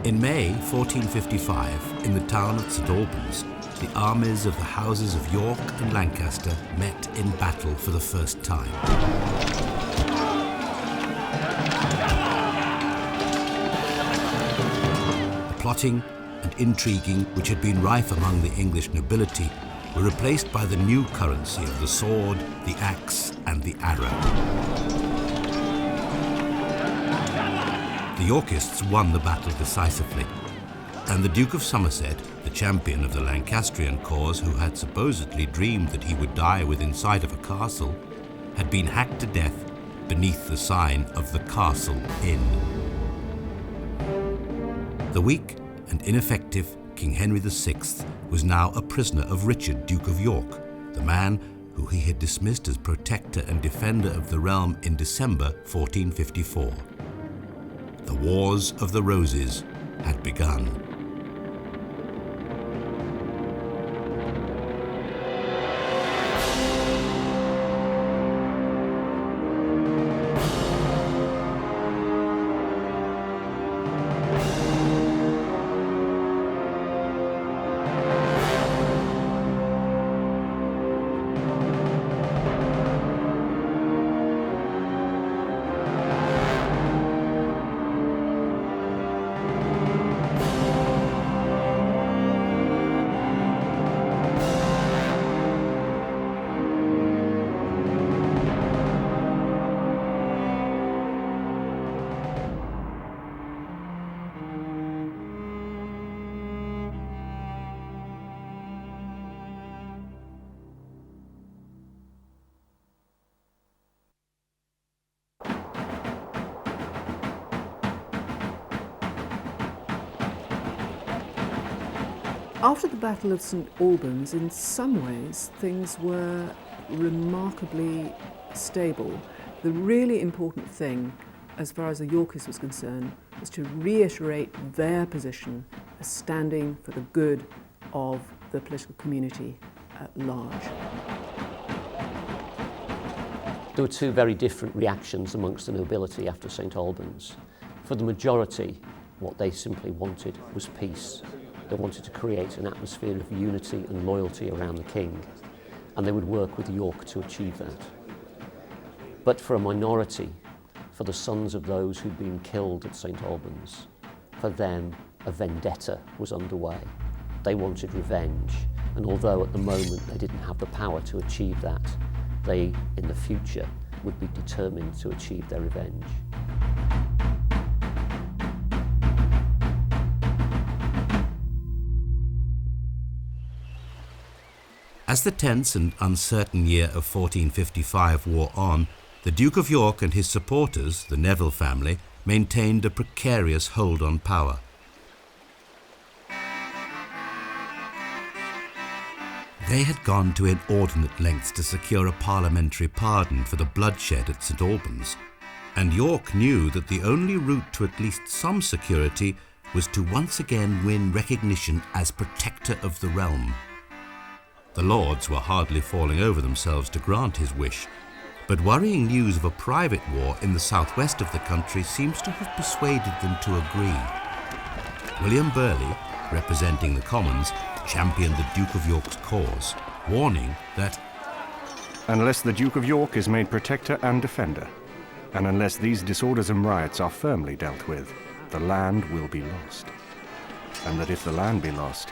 In May 1455, in the town of St Albans, the armies of the houses of York and Lancaster met in battle for the first time. The plotting and intriguing which had been rife among the English nobility were replaced by the new currency of the sword, the axe, and the arrow. The Yorkists won the battle decisively, and the Duke of Somerset, the champion of the Lancastrian cause, who had supposedly dreamed that he would die within sight of a castle, had been hacked to death beneath the sign of the Castle Inn. The weak and ineffective King Henry VI was now a prisoner of Richard, Duke of York, the man who he had dismissed as protector and defender of the realm in December 1454. The Wars of the Roses had begun. After the Battle of St Albans, in some ways, things were remarkably stable. The really important thing, as far as the Yorkists was concerned, was to reiterate their position as standing for the good of the political community at large. There were two very different reactions amongst the nobility after St Albans. For the majority, what they simply wanted was peace. They wanted to create an atmosphere of unity and loyalty around the king, and they would work with York to achieve that. But for a minority, for the sons of those who'd been killed at St Albans, for them a vendetta was underway. They wanted revenge, and although at the moment they didn't have the power to achieve that, they, in the future, would be determined to achieve their revenge. As the tense and uncertain year of 1455 wore on, the Duke of York and his supporters, the Neville family, maintained a precarious hold on power. They had gone to inordinate lengths to secure a parliamentary pardon for the bloodshed at St Albans, and York knew that the only route to at least some security was to once again win recognition as protector of the realm. The lords were hardly falling over themselves to grant his wish, but worrying news of a private war in the southwest of the country seems to have persuaded them to agree. William Burleigh, representing the Commons, championed the Duke of York's cause, warning that unless the Duke of York is made protector and defender, and unless these disorders and riots are firmly dealt with, the land will be lost. And that if the land be lost,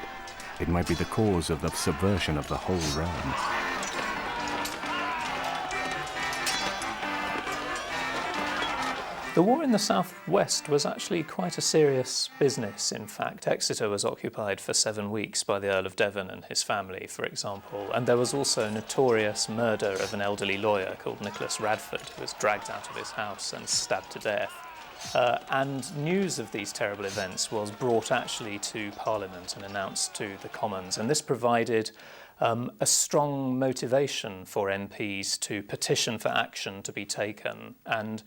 it might be the cause of the subversion of the whole realm. The war in the southwest was actually quite a serious business, in fact. Exeter was occupied for 7 weeks by the Earl of Devon and his family, for example, and there was also a notorious murder of an elderly lawyer called Nicholas Radford, who was dragged out of his house and stabbed to death. And news of these terrible events was brought actually to Parliament and announced to the Commons, and this provided a strong motivation for MPs to petition for action to be taken. And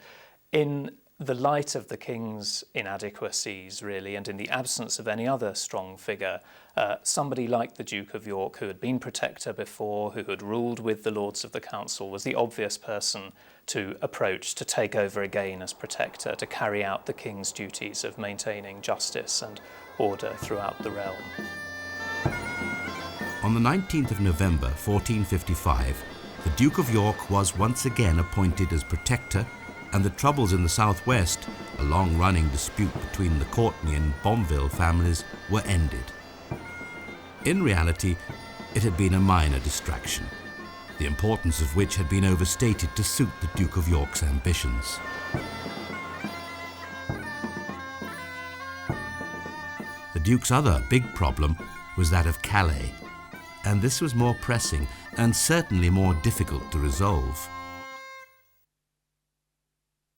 in the light of the king's inadequacies, really, and in the absence of any other strong figure, somebody like the Duke of York, who had been protector before, who had ruled with the Lords of the Council, was the obvious person to approach, to take over again as protector, to carry out the king's duties of maintaining justice and order throughout the realm. On the 19th of November 1455, the Duke of York was once again appointed as protector, and the troubles in the southwest, a long-running dispute between the Courtenay and Bombeville families, were ended. In reality, it had been a minor distraction, the importance of which had been overstated to suit the Duke of York's ambitions. The Duke's other big problem was that of Calais, and this was more pressing and certainly more difficult to resolve.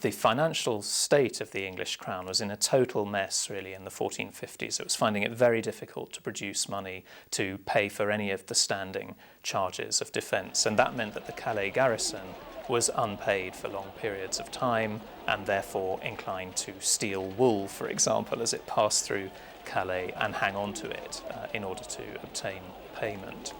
The financial state of the English crown was in a total mess, really, in the 1450s. It was finding it very difficult to produce money to pay for any of the standing charges of defence, and that meant that the Calais garrison was unpaid for long periods of time and therefore inclined to steal wool, for example, as it passed through Calais and hang on to it in order to obtain payment.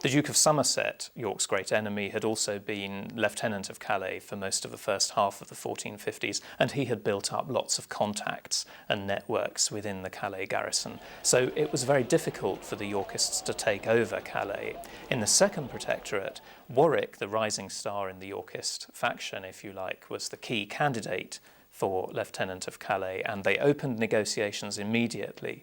The Duke of Somerset, York's great enemy, had also been Lieutenant of Calais for most of the first half of the 1450s, and he had built up lots of contacts and networks within the Calais garrison. So it was very difficult for the Yorkists to take over Calais. In the second protectorate, Warwick, the rising star in the Yorkist faction, if you like, was the key candidate for Lieutenant of Calais, and they opened negotiations immediately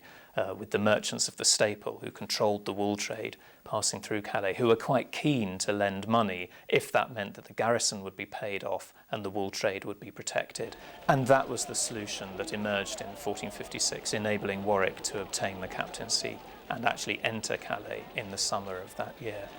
with the merchants of the staple who controlled the wool trade passing through Calais, who were quite keen to lend money if that meant that the garrison would be paid off and the wool trade would be protected. And that was the solution that emerged in 1456, enabling Warwick to obtain the captaincy and actually enter Calais in the summer of that year.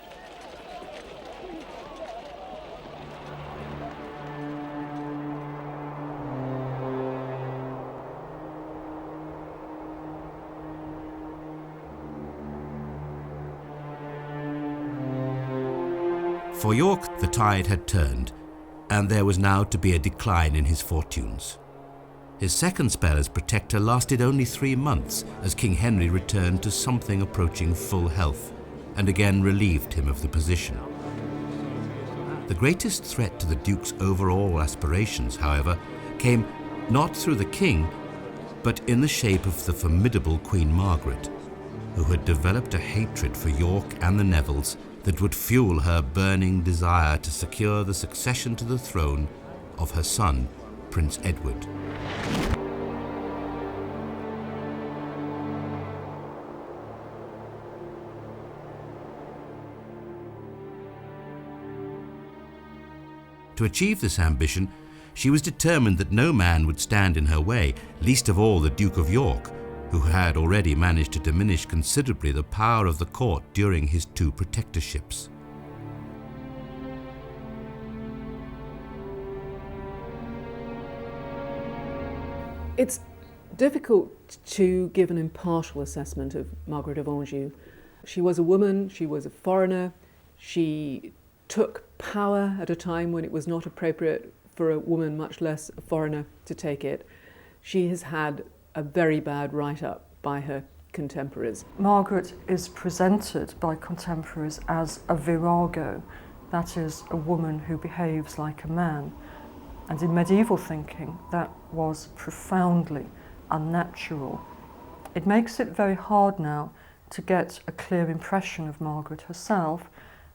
For York, the tide had turned, and there was now to be a decline in his fortunes. His second spell as protector lasted only 3 months, as King Henry returned to something approaching full health, and again relieved him of the position. The greatest threat to the Duke's overall aspirations, however, came not through the king, but in the shape of the formidable Queen Margaret, who had developed a hatred for York and the Nevilles that would fuel her burning desire to secure the succession to the throne of her son, Prince Edward. To achieve this ambition, she was determined that no man would stand in her way, least of all the Duke of York, who had already managed to diminish considerably the power of the court during his 2 protectorships. It's difficult to give an impartial assessment of Margaret of Anjou. She was a woman, she was a foreigner, she took power at a time when it was not appropriate for a woman, much less a foreigner, to take it. She has had a very bad write-up by her contemporaries. Margaret is presented by contemporaries as a virago, that is, a woman who behaves like a man. And in medieval thinking, that was profoundly unnatural. It makes it very hard now to get a clear impression of Margaret herself,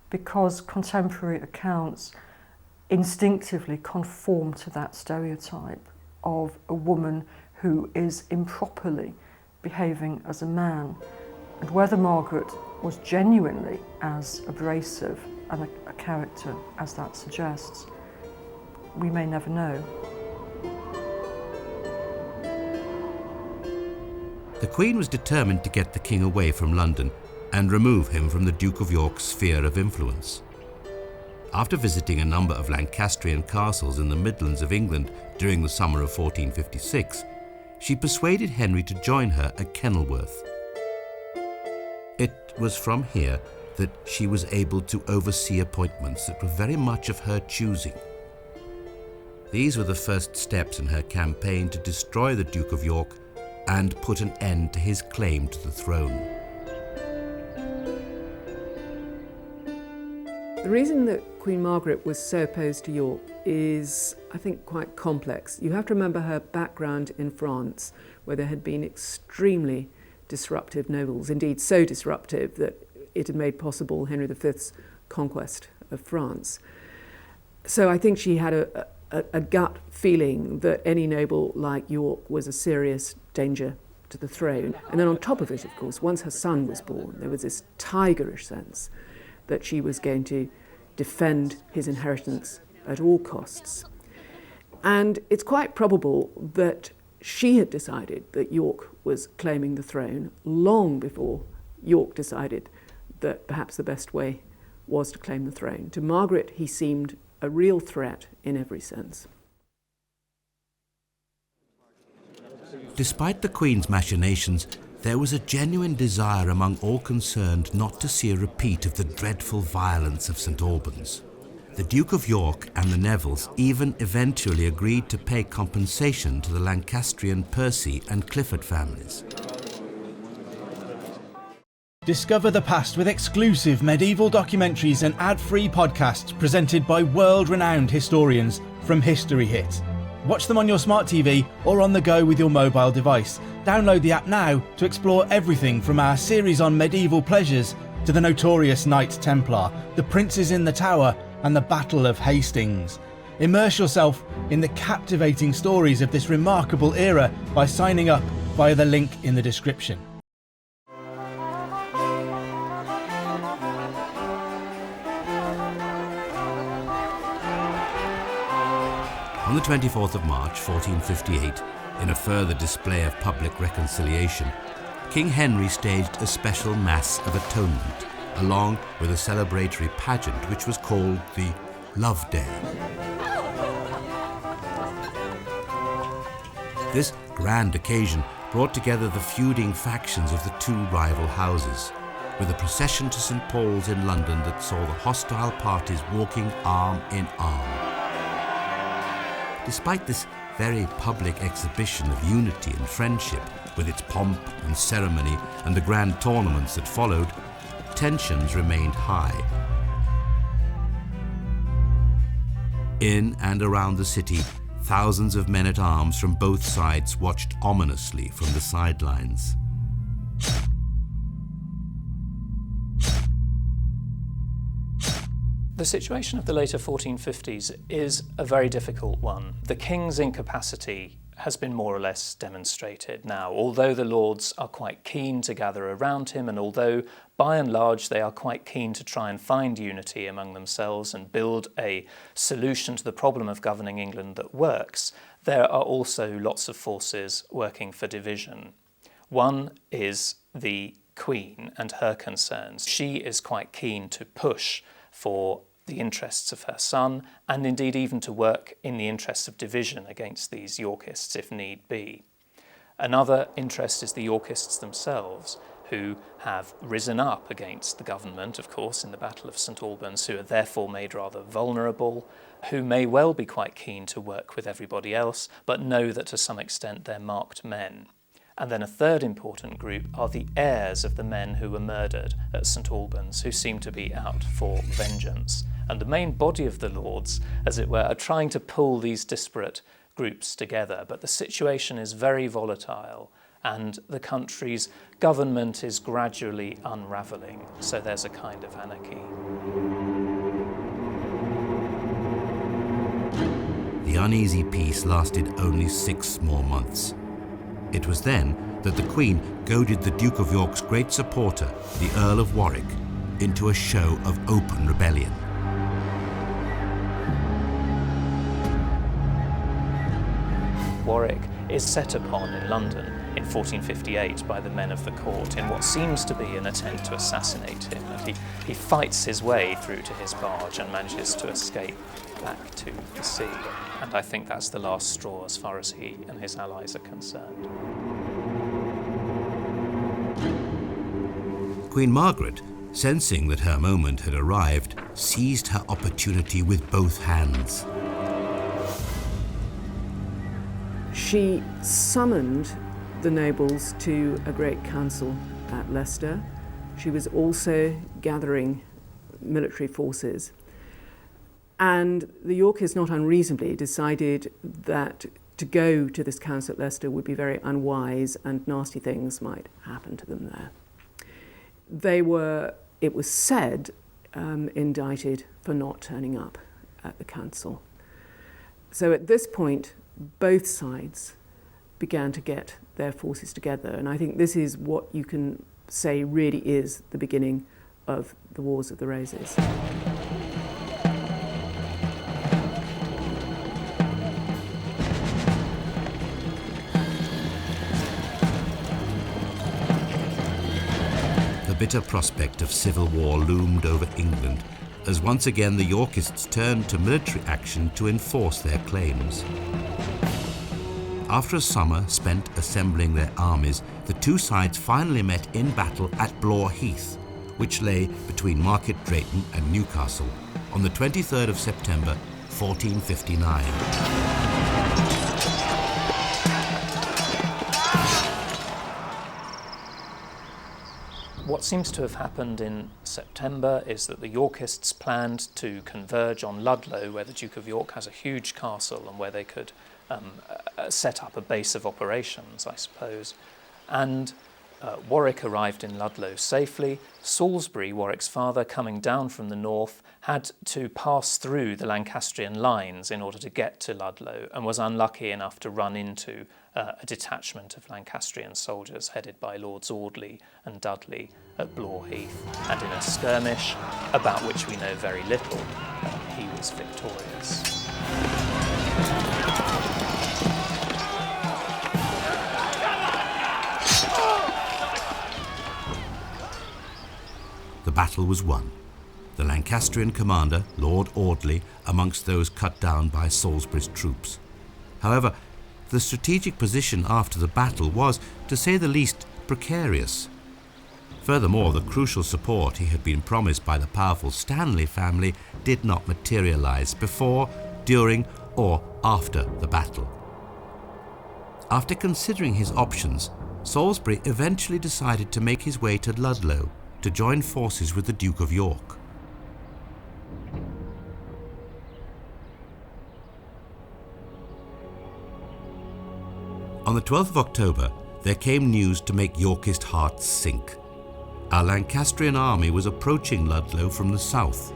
because contemporary accounts instinctively conform to that stereotype of a woman who is improperly behaving as a man. And whether Margaret was genuinely as abrasive and a character as that suggests, we may never know. The Queen was determined to get the king away from London and remove him from the Duke of York's sphere of influence. After visiting a number of Lancastrian castles in the Midlands of England during the summer of 1456, she persuaded Henry to join her at Kenilworth. It was from here that she was able to oversee appointments that were very much of her choosing. These were the first steps in her campaign to destroy the Duke of York and put an end to his claim to the throne. The reason that Queen Margaret was so opposed to York is, I think, quite complex. You have to remember her background in France, where there had been extremely disruptive nobles, indeed so disruptive that it had made possible Henry V's conquest of France. So I think she had a gut feeling that any noble like York was a serious danger to the throne. And then on top of it, of course, once her son was born, there was this tigerish sense that she was going to defend his inheritance at all costs. And it's quite probable that she had decided that York was claiming the throne long before York decided that perhaps the best way was to claim the throne. To Margaret, he seemed a real threat in every sense. Despite the Queen's machinations, there was a genuine desire among all concerned not to see a repeat of the dreadful violence of St Albans. The Duke of York and the Nevilles even eventually agreed to pay compensation to the Lancastrian Percy and Clifford families. Discover the past with exclusive medieval documentaries and ad-free podcasts presented by world-renowned historians from History Hit. Watch them on your smart TV or on the go with your mobile device. Download the app now to explore everything from our series on medieval pleasures to the notorious Knights Templar, the Princes in the Tower and the Battle of Hastings. Immerse yourself in the captivating stories of this remarkable era by signing up via the link in the description. On the 24th of March 1458, in a further display of public reconciliation, King Henry staged a special Mass of Atonement, along with a celebratory pageant which was called the Love Day. This grand occasion brought together the feuding factions of the two rival houses, with a procession to St Paul's in London that saw the hostile parties walking arm in arm. Despite this very public exhibition of unity and friendship, with its pomp and ceremony and the grand tournaments that followed, tensions remained high. In and around the city, thousands of men-at-arms from both sides watched ominously from the sidelines. The situation of the later 1450s is a very difficult one. The king's incapacity has been more or less demonstrated now, although the lords are quite keen to gather around him, and although by and large they are quite keen to try and find unity among themselves and build a solution to the problem of governing England that works, there are also lots of forces working for division. One is the Queen and her concerns. She is quite keen to push for the interests of her son, and indeed even to work in the interests of division against these Yorkists if need be. Another interest is the Yorkists themselves, who have risen up against the government, of course, in the Battle of St Albans, who are therefore made rather vulnerable, who may well be quite keen to work with everybody else, but know that to some extent they're marked men. And then a third important group are the heirs of the men who were murdered at St Albans, who seem to be out for vengeance. And the main body of the lords, as it were, are trying to pull these disparate groups together. But the situation is very volatile, and the country's government is gradually unravelling. So there's a kind of anarchy. The uneasy peace lasted only 6 more months. It was then that the Queen goaded the Duke of York's great supporter, the Earl of Warwick, into a show of open rebellion. Warwick is set upon in London in 1458 by the men of the court in what seems to be an attempt to assassinate him, and he fights his way through to his barge and manages to escape back to the sea. And I think that's the last straw as far as he and his allies are concerned. Queen Margaret, sensing that her moment had arrived, seized her opportunity with both hands. She summoned the nobles to a great council at Leicester. She was also gathering military forces. And the Yorkists, not unreasonably, decided that to go to this council at Leicester would be very unwise and nasty things might happen to them there. They were, it was said, indicted for not turning up at the council. So at this point, both sides began to get their forces together, and I think this is what you can say really is the beginning of the Wars of the Roses. The bitter prospect of civil war loomed over England as once again the Yorkists turned to military action to enforce their claims. After a summer spent assembling their armies, the two sides finally met in battle at Blore Heath, which lay between Market Drayton and Newcastle, on the 23rd of September 1459. What seems to have happened in September is that the Yorkists planned to converge on Ludlow, where the Duke of York has a huge castle and where they could set up a base of operations, I suppose. And Warwick arrived in Ludlow safely. Salisbury, Warwick's father, coming down from the north, had to pass through the Lancastrian lines in order to get to Ludlow, and was unlucky enough to run into a detachment of Lancastrian soldiers headed by Lords Audley and Dudley at Blore Heath, and in a skirmish, about which we know very little, he was victorious. The battle was won. The Lancastrian commander, Lord Audley, amongst those cut down by Salisbury's troops. However, the strategic position after the battle was, to say the least, precarious. Furthermore, the crucial support he had been promised by the powerful Stanley family did not materialize before, during, or after the battle. After considering his options, Salisbury eventually decided to make his way to Ludlow to join forces with the Duke of York. On the 12th of October, there came news to make Yorkist hearts sink. Our Lancastrian army was approaching Ludlow from the south.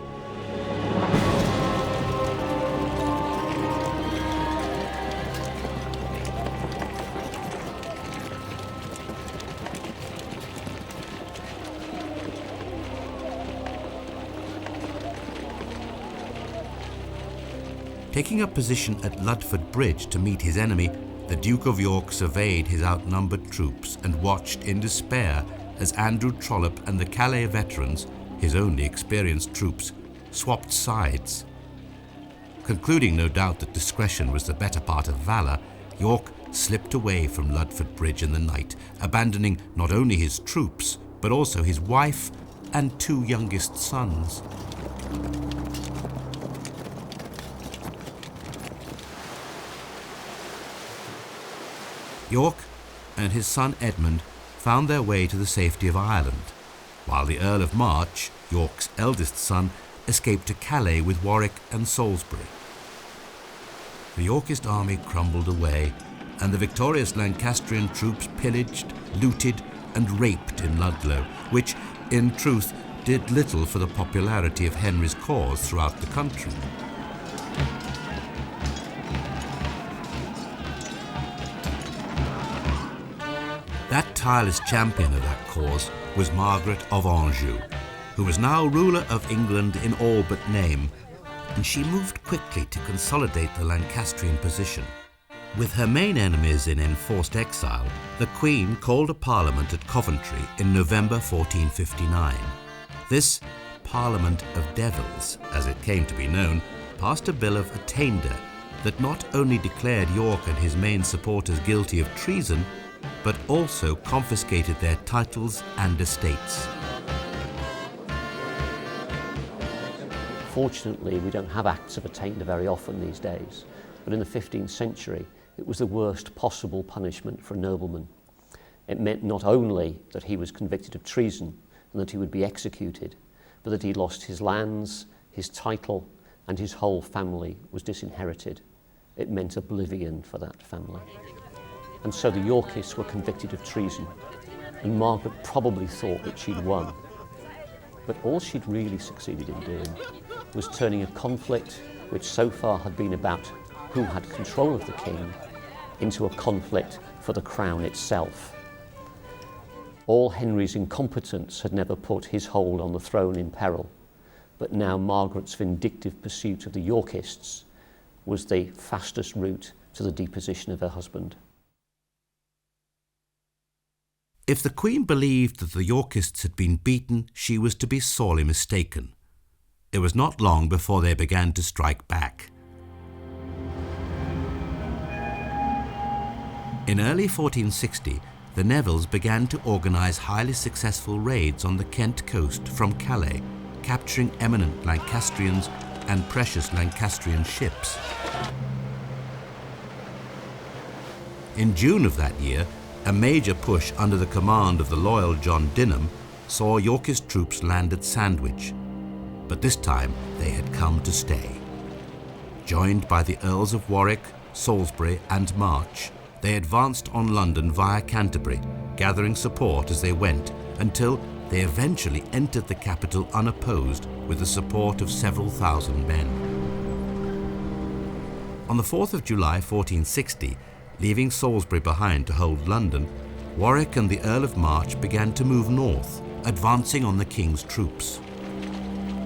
Taking up position at Ludford Bridge to meet his enemy, the Duke of York surveyed his outnumbered troops and watched in despair as Andrew Trollope and the Calais veterans, his only experienced troops, swapped sides. Concluding no doubt that discretion was the better part of valour, York slipped away from Ludford Bridge in the night, abandoning not only his troops, but also his wife and two youngest sons. York and his son Edmund found their way to the safety of Ireland, while the Earl of March, York's eldest son, escaped to Calais with Warwick and Salisbury. The Yorkist army crumbled away, and the victorious Lancastrian troops pillaged, looted, and raped in Ludlow, which, in truth, did little for the popularity of Henry's cause throughout the country. That tireless champion of that cause was Margaret of Anjou, who was now ruler of England in all but name, and she moved quickly to consolidate the Lancastrian position. With her main enemies in enforced exile, the Queen called a parliament at Coventry in November 1459. This Parliament of Devils, as it came to be known, passed a bill of attainder that not only declared York and his main supporters guilty of treason, but also confiscated their titles and estates. Fortunately, we don't have acts of attainder very often these days, but in the 15th century, It was the worst possible punishment for a nobleman. It meant not only that he was convicted of treason and that he would be executed, but that he lost his lands, his title, and his whole family was disinherited. It meant oblivion for that family. And so the Yorkists were convicted of treason, and Margaret probably thought that she'd won. But all she'd really succeeded in doing was turning a conflict which so far had been about who had control of the king into a conflict for the crown itself. All Henry's incompetence had never put his hold on the throne in peril, but now Margaret's vindictive pursuit of the Yorkists was the fastest route to the deposition of her husband. If the Queen believed that the Yorkists had been beaten, she was to be sorely mistaken. It was not long before they began to strike back. In early 1460, the Nevilles began to organise highly successful raids on the Kent coast from Calais, capturing eminent Lancastrians and precious Lancastrian ships. In June of that year, a major push under the command of the loyal John Dinham saw Yorkist troops land at Sandwich, but this time they had come to stay. Joined by the Earls of Warwick, Salisbury and March, they advanced on London via Canterbury, gathering support as they went until they eventually entered the capital unopposed with the support of several thousand men. On the 4th of July 1460, leaving Salisbury behind to hold London, Warwick and the Earl of March began to move north, advancing on the king's troops.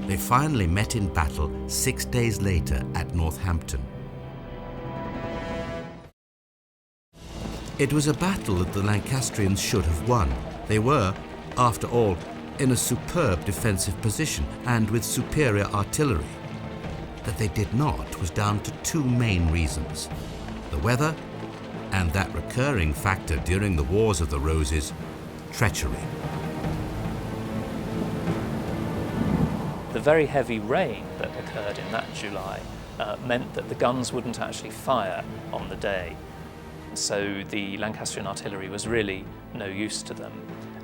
They finally met in battle 6 days later at Northampton. It was a battle that the Lancastrians should have won. They were, after all, in a superb defensive position and with superior artillery. That they did not was down to two main reasons: the weather and that recurring factor during the Wars of the Roses, treachery. The very heavy rain that occurred in that July meant that the guns wouldn't actually fire on the day. So the Lancastrian artillery was really no use to them.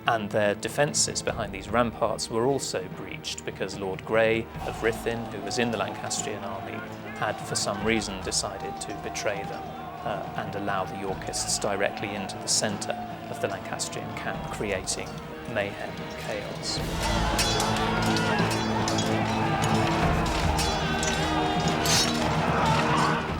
And their defences behind these ramparts were also breached because Lord Grey of Ruthin, who was in the Lancastrian army, had for some reason decided to betray them and allow the Yorkists directly into the centre of the Lancastrian camp, creating mayhem and chaos.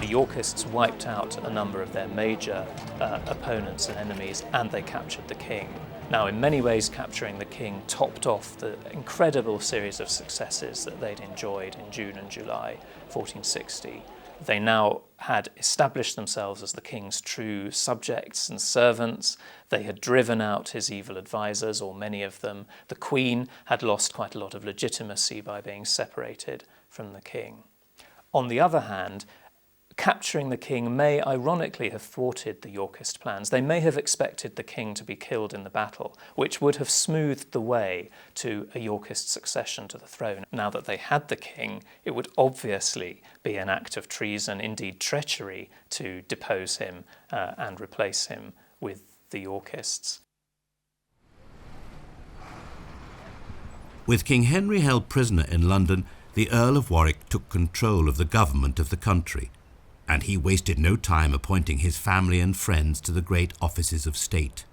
The Yorkists wiped out a number of their major opponents and enemies, and they captured the king. Now, in many ways, capturing the king topped off the incredible series of successes that they'd enjoyed in June and July 1460. They now had established themselves as the king's true subjects and servants. They had driven out his evil advisors, or many of them. The Queen had lost quite a lot of legitimacy by being separated from the king. On the other hand, capturing the king may ironically have thwarted the Yorkist plans. They may have expected the king to be killed in the battle, which would have smoothed the way to a Yorkist succession to the throne. Now that they had the king, it would obviously be an act of treason, indeed treachery, to depose him and replace him with the Yorkists. With King Henry held prisoner in London, the Earl of Warwick took control of the government of the country, and he wasted no time appointing his family and friends to the great offices of state.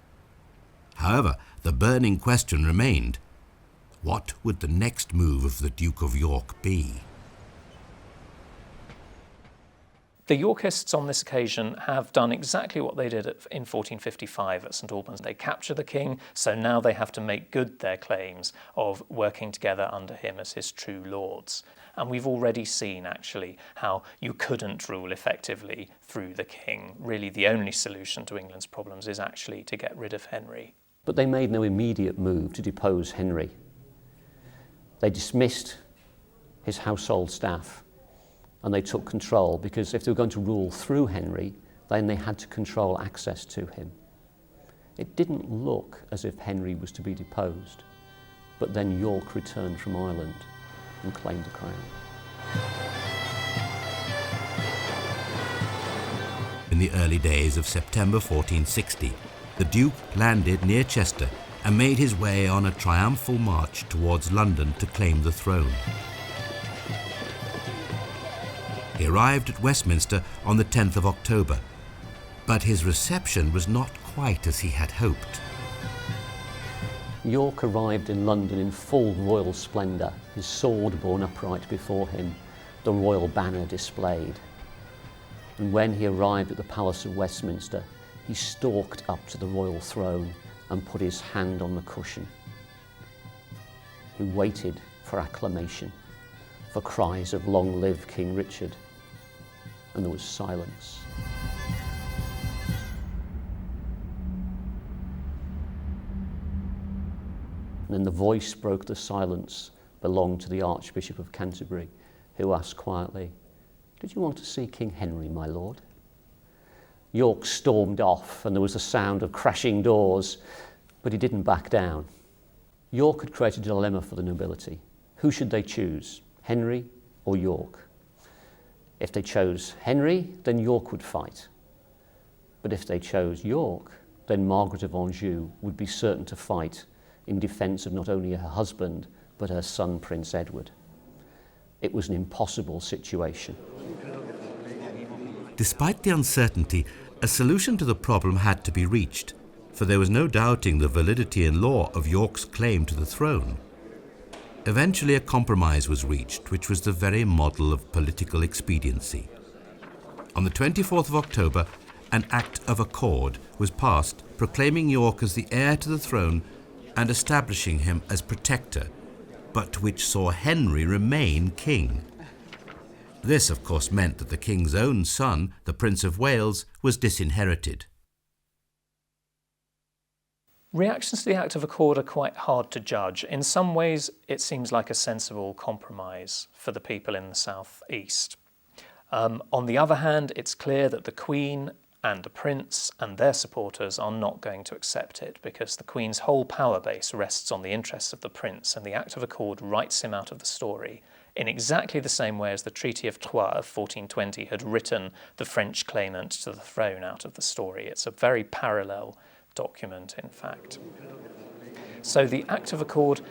However, the burning question remained: what would the next move of the Duke of York be? The Yorkists on this occasion have done exactly what they did in 1455 at St Albans. They capture the king, so now they have to make good their claims of working together under him as his true lords. And we've already seen, actually, how you couldn't rule effectively through the king. Really, the only solution to England's problems is actually to get rid of Henry. But they made no immediate move to depose Henry. They dismissed his household staff, and they took control, because if they were going to rule through Henry, then they had to control access to him. It didn't look as if Henry was to be deposed, but then York returned from Ireland and claimed the crown. In the early days of September 1460, the Duke landed near Chester and made his way on a triumphal march towards London to claim the throne. He arrived at Westminster on the 10th of October, but his reception was not quite as he had hoped. York arrived in London in full royal splendour, his sword borne upright before him, the royal banner displayed. And when he arrived at the Palace of Westminster, he stalked up to the royal throne and put his hand on the cushion. He waited for acclamation, for cries of "Long live King Richard," and there was silence. And then the voice broke the silence belonged to the Archbishop of Canterbury, who asked quietly, "Did you want to see King Henry, my lord?" York stormed off, and there was a sound of crashing doors, but he didn't back down. York had created a dilemma for the nobility. Who should they choose, Henry or York? If they chose Henry, then York would fight. But if they chose York, then Margaret of Anjou would be certain to fight in defence of not only her husband, but her son, Prince Edward. It was an impossible situation. Despite the uncertainty, a solution to the problem had to be reached, for there was no doubting the validity in law of York's claim to the throne. Eventually a compromise was reached, which was the very model of political expediency. On the 24th of October, an Act of Accord was passed proclaiming York as the heir to the throne and establishing him as protector, but which saw Henry remain king. This, of course, meant that the king's own son, the Prince of Wales, was disinherited. Reactions to the Act of Accord are quite hard to judge. In some ways, it seems like a sensible compromise for the people in the South East. On the other hand, it's clear that the Queen and the Prince and their supporters are not going to accept it, because the Queen's whole power base rests on the interests of the Prince, and the Act of Accord writes him out of the story in exactly the same way as the Treaty of Troyes of 1420 had written the French claimant to the throne out of the story. It's a very parallel document, in fact. So the Act of Accord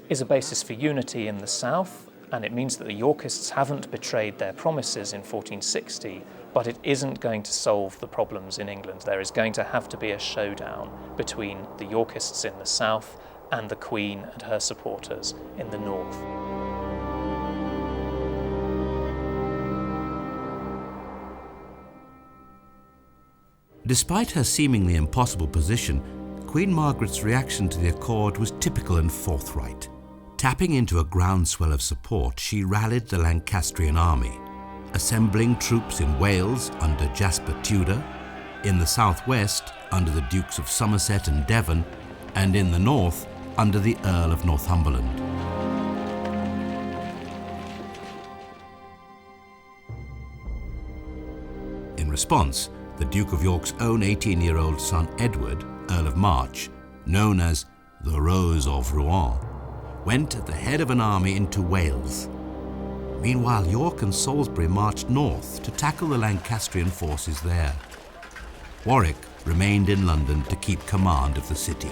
is a basis for unity in the South, and it means that the Yorkists haven't betrayed their promises in 1460, but it isn't going to solve the problems in England. There is going to have to be a showdown between the Yorkists in the South and the Queen and her supporters in the North. Despite her seemingly impossible position, Queen Margaret's reaction to the accord was typical and forthright. Tapping into a groundswell of support, she rallied the Lancastrian army, assembling troops in Wales under Jasper Tudor, in the southwest under the Dukes of Somerset and Devon, and in the north under the Earl of Northumberland. In response, the Duke of York's own 18-year-old son Edward, Earl of March, known as the Rose of Rouen, went at the head of an army into Wales. Meanwhile, York and Salisbury marched north to tackle the Lancastrian forces there. Warwick remained in London to keep command of the city.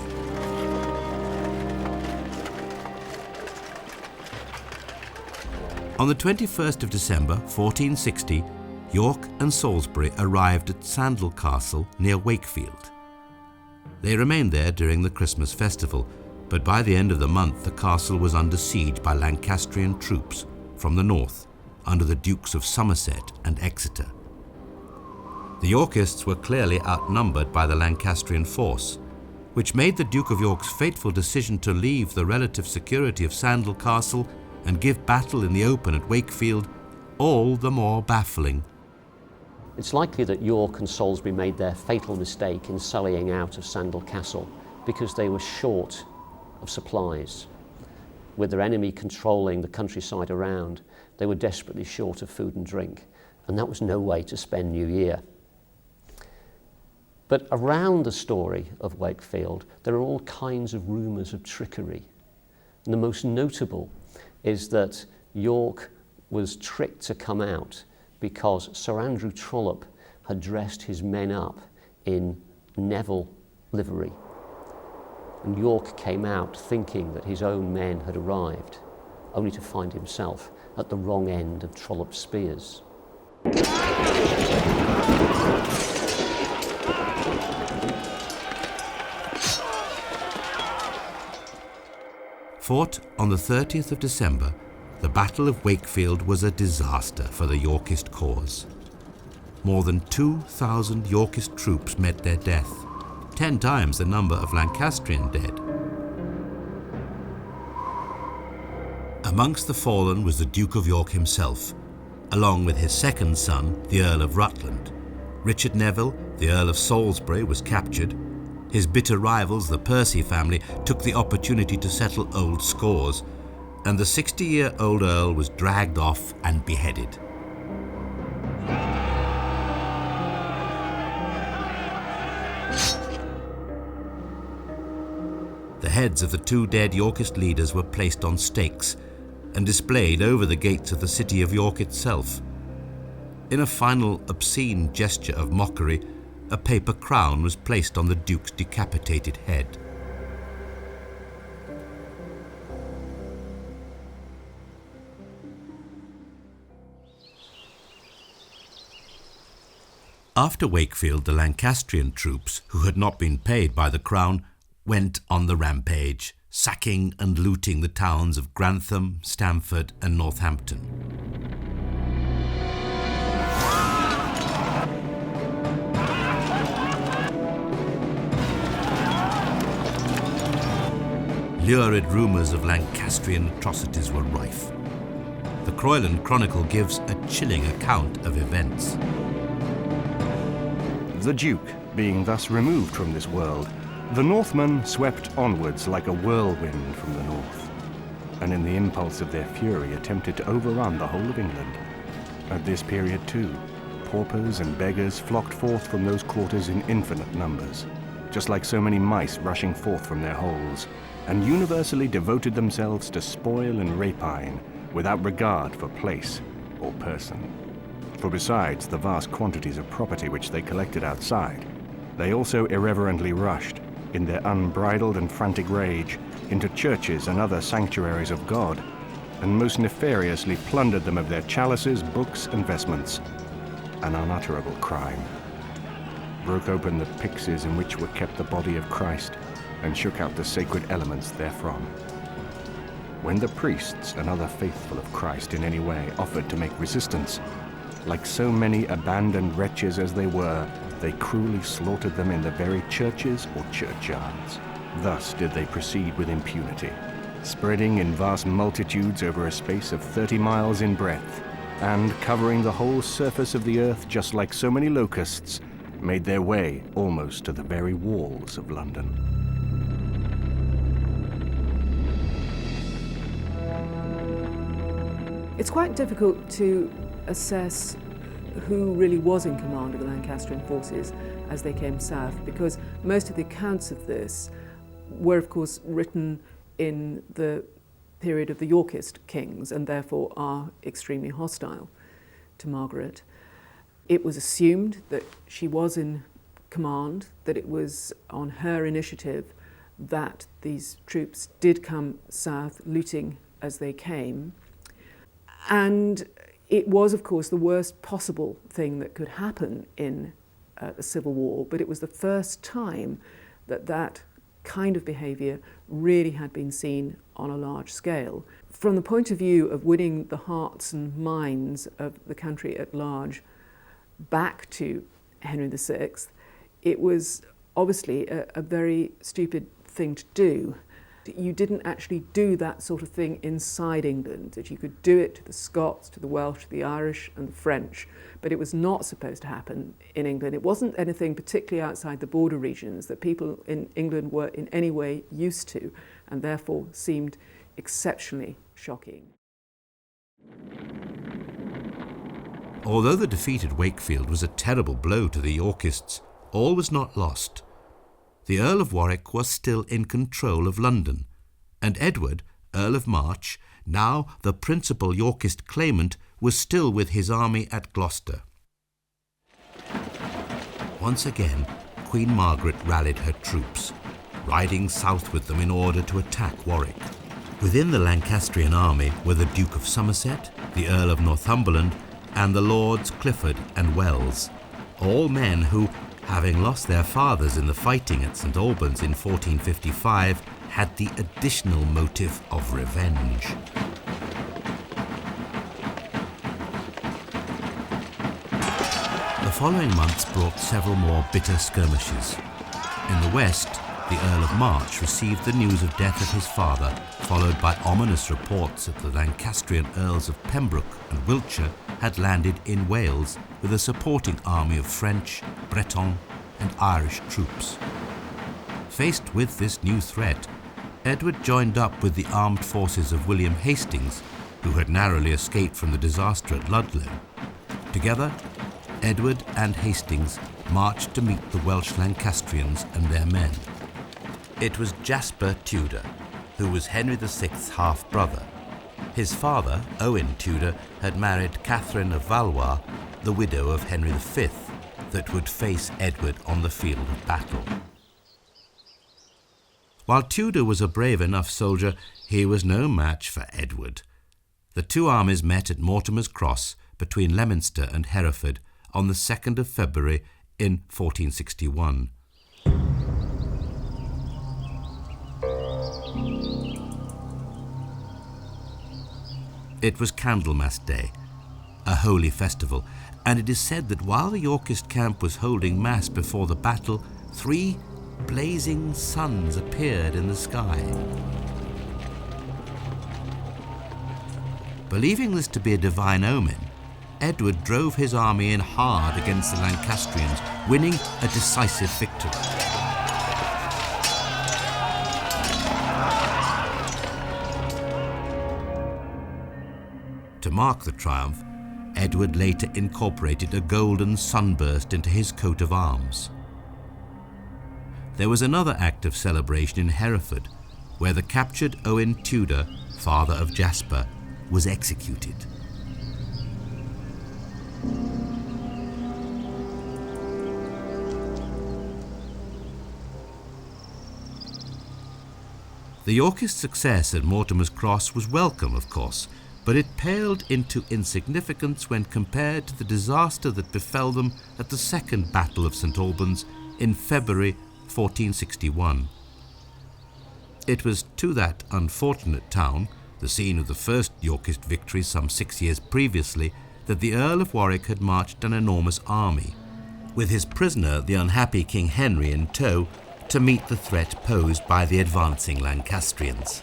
On the 21st of December, 1460, York and Salisbury arrived at Sandal Castle near Wakefield. They remained there during the Christmas festival, but by the end of the month the castle was under siege by Lancastrian troops from the north under the Dukes of Somerset and Exeter. The Yorkists were clearly outnumbered by the Lancastrian force, which made the Duke of York's fateful decision to leave the relative security of Sandal Castle and give battle in the open at Wakefield all the more baffling. It's likely that York and Salisbury made their fatal mistake in sallying out of Sandal Castle because they were short of supplies. With their enemy controlling the countryside around, they were desperately short of food and drink, and that was no way to spend New Year. But around the story of Wakefield, there are all kinds of rumours of trickery. And the most notable is that York was tricked to come out because Sir Andrew Trollope had dressed his men up in Neville livery. And York came out thinking that his own men had arrived, only to find himself at the wrong end of Trollope's spears. Fought on the 30th of December, the Battle of Wakefield was a disaster for the Yorkist cause. More than 2,000 Yorkist troops met their death, 10 times the number of Lancastrian dead. Amongst the fallen was the Duke of York himself, along with his second son, the Earl of Rutland. Richard Neville, the Earl of Salisbury, was captured. His bitter rivals, the Percy family, took the opportunity to settle old scores, and the 60-year-old Earl was dragged off and beheaded. The heads of the two dead Yorkist leaders were placed on stakes and displayed over the gates of the city of York itself. In a final obscene gesture of mockery, a paper crown was placed on the Duke's decapitated head. After Wakefield, the Lancastrian troops, who had not been paid by the crown, went on the rampage, sacking and looting the towns of Grantham, Stamford and Northampton. Lurid rumours of Lancastrian atrocities were rife. The Croyland Chronicle gives a chilling account of events. The Duke being thus removed from this world, the Northmen swept onwards like a whirlwind from the north, and in the impulse of their fury attempted to overrun the whole of England. At this period too, paupers and beggars flocked forth from those quarters in infinite numbers, just like so many mice rushing forth from their holes, and universally devoted themselves to spoil and rapine without regard for place or person. For besides the vast quantities of property which they collected outside, they also irreverently rushed, in their unbridled and frantic rage, into churches and other sanctuaries of God, and most nefariously plundered them of their chalices, books, and vestments. An unutterable crime. Broke open the pyxes in which were kept the body of Christ, and shook out the sacred elements therefrom. When the priests and other faithful of Christ in any way offered to make resistance, like so many abandoned wretches as they were, they cruelly slaughtered them in the very churches or churchyards. Thus did they proceed with impunity, spreading in vast multitudes over a space of 30 miles in breadth, and covering the whole surface of the earth just like so many locusts, made their way almost to the very walls of London. It's quite difficult to assess who really was in command of the Lancastrian forces as they came south, because most of the accounts of this were, of course, written in the period of the Yorkist kings and therefore are extremely hostile to Margaret. It was assumed that she was in command, that it was on her initiative that these troops did come south, looting as they came. And it was, of course, the worst possible thing that could happen in a civil war, but it was the first time that that kind of behaviour really had been seen on a large scale. From the point of view of winning the hearts and minds of the country at large back to Henry VI, it was obviously a very stupid thing to do. You didn't actually do that sort of thing inside England, that you could do it to the Scots, to the Welsh, to the Irish and the French, but it was not supposed to happen in England. It wasn't anything particularly outside the border regions that people in England were in any way used to, and therefore seemed exceptionally shocking. Although the defeat at Wakefield was a terrible blow to the Yorkists, all was not lost. The Earl of Warwick was still in control of London, and Edward, Earl of March, now the principal Yorkist claimant, was still with his army at Gloucester. Once again, Queen Margaret rallied her troops, riding south with them in order to attack Warwick. Within the Lancastrian army were the Duke of Somerset, the Earl of Northumberland, and the Lords Clifford and Wells, all men who, having lost their fathers in the fighting at St Albans in 1455, had the additional motive of revenge. The following months brought several more bitter skirmishes. In the west, the Earl of March received the news of death of his father, followed by ominous reports that the Lancastrian Earls of Pembroke and Wiltshire had landed in Wales with a supporting army of French, Breton, and Irish troops. Faced with this new threat, Edward joined up with the armed forces of William Hastings, who had narrowly escaped from the disaster at Ludlow. Together, Edward and Hastings marched to meet the Welsh Lancastrians and their men. It was Jasper Tudor, who was Henry VI's half-brother. His father, Owen Tudor, had married Catherine of Valois, the widow of Henry V, that would face Edward on the field of battle. While Tudor was a brave enough soldier, he was no match for Edward. The two armies met at Mortimer's Cross between Leominster and Hereford on the 2nd of February in 1461. It was Candlemas Day, a holy festival, and it is said that while the Yorkist camp was holding mass before the battle, 3 blazing suns appeared in the sky. Believing this to be a divine omen, Edward drove his army in hard against the Lancastrians, winning a decisive victory. To mark the triumph, Edward later incorporated a golden sunburst into his coat of arms. There was another act of celebration in Hereford, where the captured Owen Tudor, father of Jasper, was executed. The Yorkist success at Mortimer's Cross was welcome, of course, but it paled into insignificance when compared to the disaster that befell them at the Second Battle of St Albans in February 1461. It was to that unfortunate town, the scene of the first Yorkist victory some 6 years previously, that the Earl of Warwick had marched an enormous army, with his prisoner, the unhappy King Henry, in tow, to meet the threat posed by the advancing Lancastrians.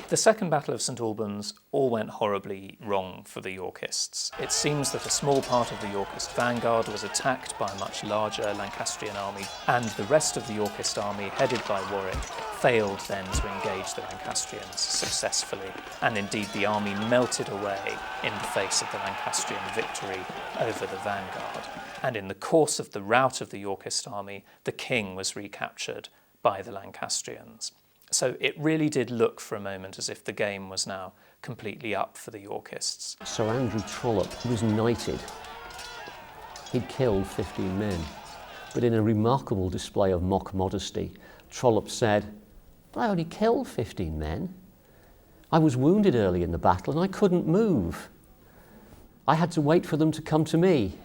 The Second Battle of St Albans all went horribly wrong for the Yorkists. It seems that a small part of the Yorkist vanguard was attacked by a much larger Lancastrian army, and the rest of the Yorkist army, headed by Warwick, failed then to engage the Lancastrians successfully, and indeed the army melted away in the face of the Lancastrian victory over the vanguard. And in the course of the rout of the Yorkist army, the king was recaptured by the Lancastrians. So it really did look for a moment as if the game was now completely up for the Yorkists. Sir Andrew Trollope was knighted. He'd killed 15 men. But in a remarkable display of mock modesty, Trollope said, "But I only killed 15 men. I was wounded early in the battle and I couldn't move. I had to wait for them to come to me."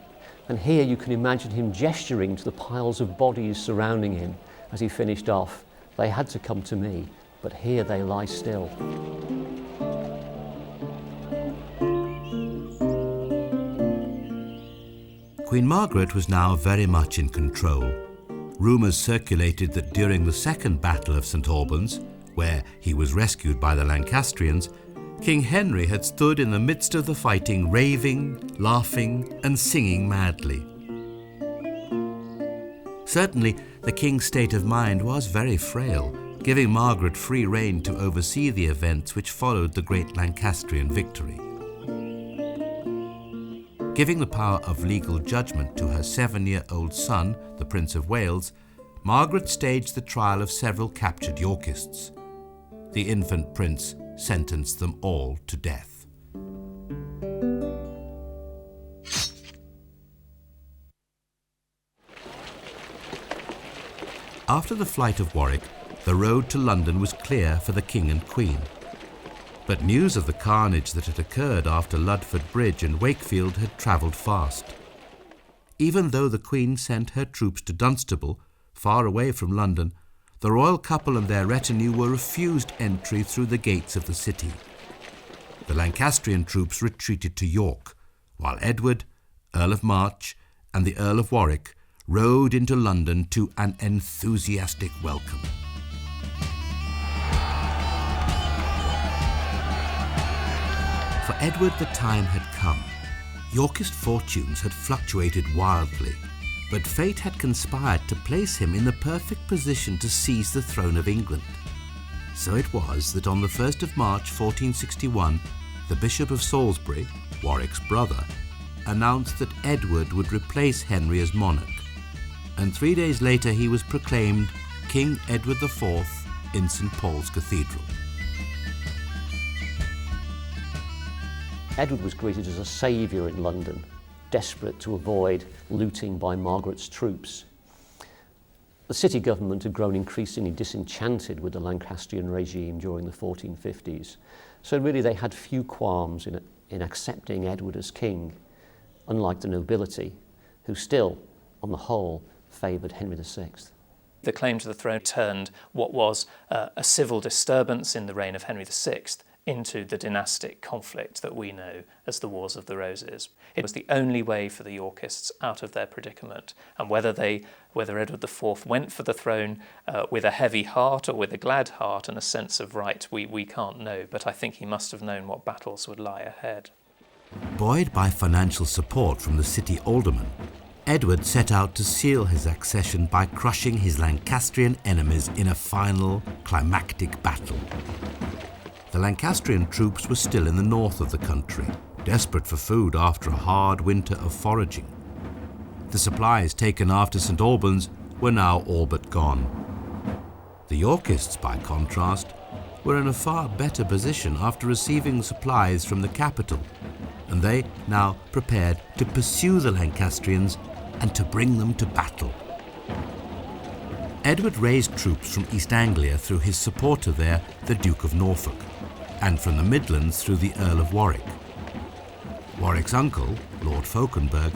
And here you can imagine him gesturing to the piles of bodies surrounding him as he finished off. "They had to come to me, but here they lie still." Queen Margaret was now very much in control. Rumours circulated that during the Second Battle of St Albans, where he was rescued by the Lancastrians, King Henry had stood in the midst of the fighting, raving, laughing, and singing madly. Certainly, the king's state of mind was very frail, giving Margaret free rein to oversee the events which followed the great Lancastrian victory. Giving the power of legal judgment to her 7-year-old son, the Prince of Wales, Margaret staged the trial of several captured Yorkists. The infant prince sentenced them all to death. After the flight of Warwick, the road to London was clear for the King and Queen. But news of the carnage that had occurred after Ludford Bridge and Wakefield had travelled fast. Even though the Queen sent her troops to Dunstable, far away from London, the royal couple and their retinue were refused entry through the gates of the city. The Lancastrian troops retreated to York, while Edward, Earl of March, and the Earl of Warwick rode into London to an enthusiastic welcome. For Edward, the time had come. Yorkist fortunes had fluctuated wildly, but fate had conspired to place him in the perfect position to seize the throne of England. So it was that on the 1st of March 1461, the Bishop of Salisbury, Warwick's brother, announced that Edward would replace Henry as monarch, and 3 days later he was proclaimed King Edward IV in St. Paul's Cathedral. Edward was greeted as a saviour in London, desperate to avoid looting by Margaret's troops. The city government had grown increasingly disenchanted with the Lancastrian regime during the 1450s, so really they had few qualms in accepting Edward as king, unlike the nobility, who still, on the whole, favoured Henry VI. The claim to the throne turned what was a civil disturbance in the reign of Henry VI into the dynastic conflict that we know as the Wars of the Roses. It was the only way for the Yorkists out of their predicament, and whether Edward IV went for the throne with a heavy heart or with a glad heart and a sense of right, we can't know, but I think he must have known what battles would lie ahead. Buoyed by financial support from the city aldermen, Edward set out to seal his accession by crushing his Lancastrian enemies in a final, climactic battle. The Lancastrian troops were still in the north of the country, desperate for food after a hard winter of foraging. The supplies taken after St. Albans were now all but gone. The Yorkists, by contrast, were in a far better position after receiving supplies from the capital, and they now prepared to pursue the Lancastrians and to bring them to battle. Edward raised troops from East Anglia through his supporter there, the Duke of Norfolk, and from the Midlands through the Earl of Warwick. Warwick's uncle, Lord Fauconberg,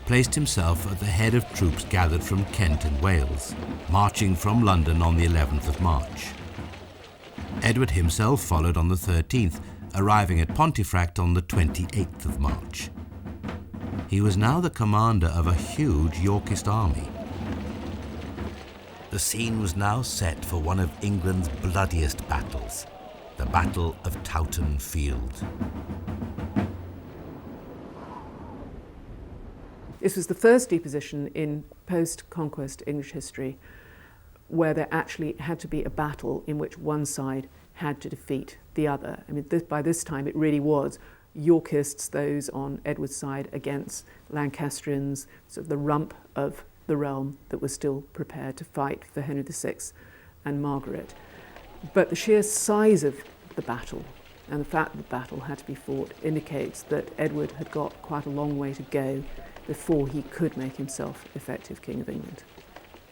placed himself at the head of troops gathered from Kent and Wales, marching from London on the 11th of March. Edward himself followed on the 13th, arriving at Pontefract on the 28th of March. He was now the commander of a huge Yorkist army. The scene was now set for one of England's bloodiest battles, the Battle of Towton Field. This was the first deposition in post-conquest English history where there actually had to be a battle in which one side had to defeat the other. I mean, by this time it really was Yorkists, those on Edward's side, against Lancastrians, sort of the rump of the realm that was still prepared to fight for Henry VI and Margaret. But the sheer size of the battle and the fact that the battle had to be fought indicates that Edward had got quite a long way to go before he could make himself effective King of England.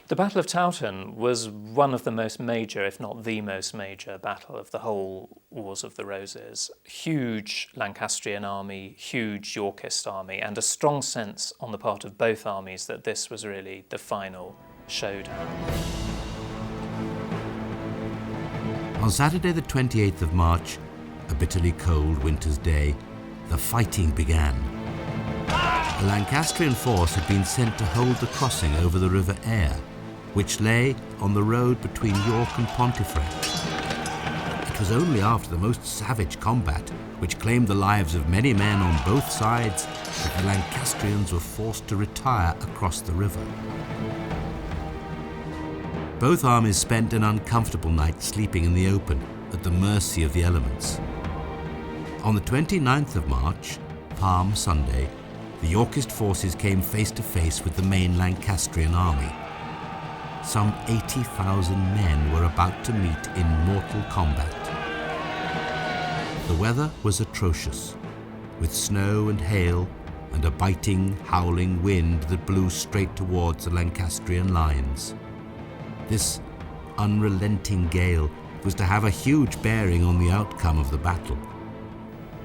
The Battle of Towton was one of the most major, if not the most major, battle of the whole Wars of the Roses. Huge Lancastrian army, huge Yorkist army, and a strong sense on the part of both armies that this was really the final showdown. On Saturday the 28th of March, a bitterly cold winter's day, the fighting began. A Lancastrian force had been sent to hold the crossing over the River Aire, which lay on the road between York and Pontefract. It was only after the most savage combat, which claimed the lives of many men on both sides, that the Lancastrians were forced to retire across the river. Both armies spent an uncomfortable night sleeping in the open, at the mercy of the elements. On the 29th of March, Palm Sunday, the Yorkist forces came face to face with the main Lancastrian army. Some 80,000 men were about to meet in mortal combat. The weather was atrocious, with snow and hail and a biting, howling wind that blew straight towards the Lancastrian lines. This unrelenting gale was to have a huge bearing on the outcome of the battle.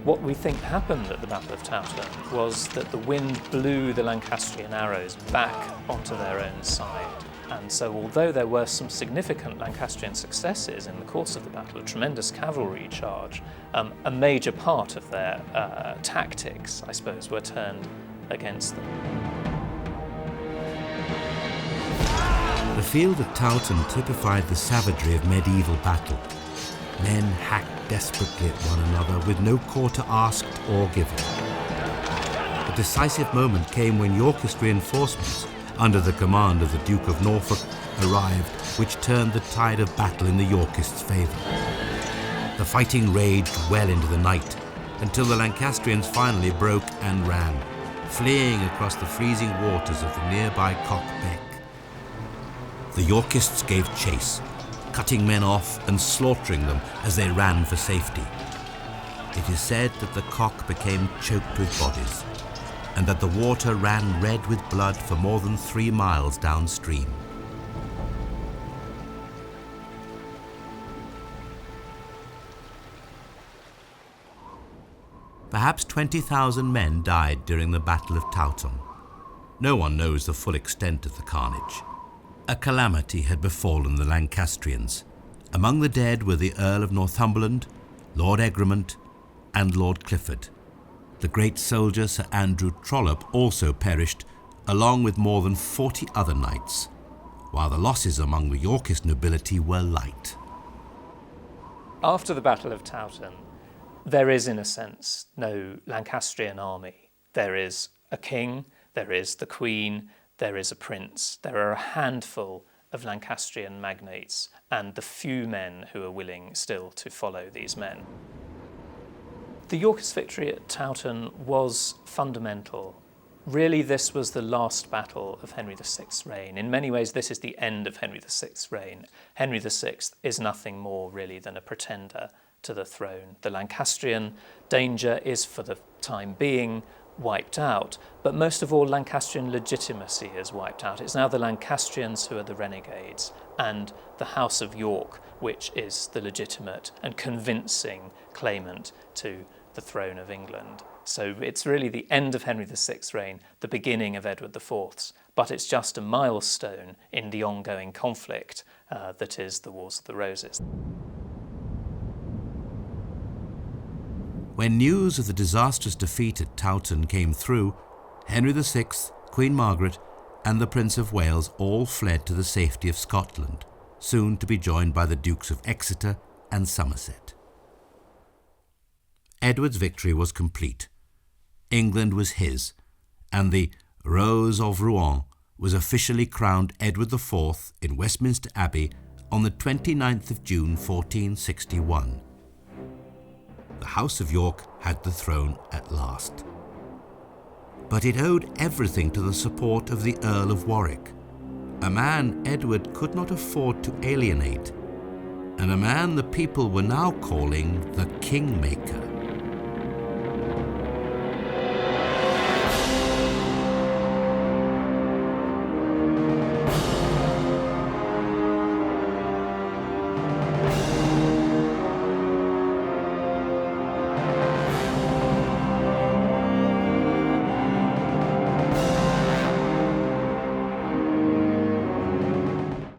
What we think happened at the Battle of Towton was that the wind blew the Lancastrian arrows back onto their own side. And so although there were some significant Lancastrian successes in the course of the battle, a tremendous cavalry charge, a major part of their tactics, I suppose, were turned against them. The field at Towton typified the savagery of medieval battle. Men hacked desperately at one another with no quarter asked or given. The decisive moment came when Yorkist reinforcements, under the command of the Duke of Norfolk, arrived, which turned the tide of battle in the Yorkists' favour. The fighting raged well into the night, until the Lancastrians finally broke and ran, fleeing across the freezing waters of the nearby Cock Beck. The Yorkists gave chase, cutting men off and slaughtering them as they ran for safety. It is said that the Cock became choked with bodies, and that the water ran red with blood for more than 3 miles downstream. Perhaps 20,000 men died during the Battle of Towton. No one knows the full extent of the carnage. A calamity had befallen the Lancastrians. Among the dead were the Earl of Northumberland, Lord Egremont, and Lord Clifford. The great soldier Sir Andrew Trollope also perished, along with more than 40 other knights, while the losses among the Yorkist nobility were light. After the Battle of Towton, there is, in a sense, no Lancastrian army. There is a king, there is the queen, there is a prince. There are a handful of Lancastrian magnates and the few men who are willing still to follow these men. The Yorkist victory at Towton was fundamental. Really, this was the last battle of Henry VI's reign. In many ways, this is the end of Henry VI's reign. Henry VI is nothing more, really, than a pretender to the throne. The Lancastrian danger is, for the time being, wiped out, but most of all, Lancastrian legitimacy is wiped out. It's now the Lancastrians who are the renegades, and the House of York, which is the legitimate and convincing claimant to the throne of England. So it's really the end of Henry VI's reign, the beginning of Edward IV's, but it's just a milestone in the ongoing conflict that is the Wars of the Roses. When news of the disastrous defeat at Towton came through, Henry VI, Queen Margaret, and the Prince of Wales all fled to the safety of Scotland, soon to be joined by the Dukes of Exeter and Somerset. Edward's victory was complete. England was his, and the Rose of Rouen was officially crowned Edward IV in Westminster Abbey on the 29th of June 1461. The House of York had the throne at last. But it owed everything to the support of the Earl of Warwick, a man Edward could not afford to alienate, and a man the people were now calling the Kingmaker.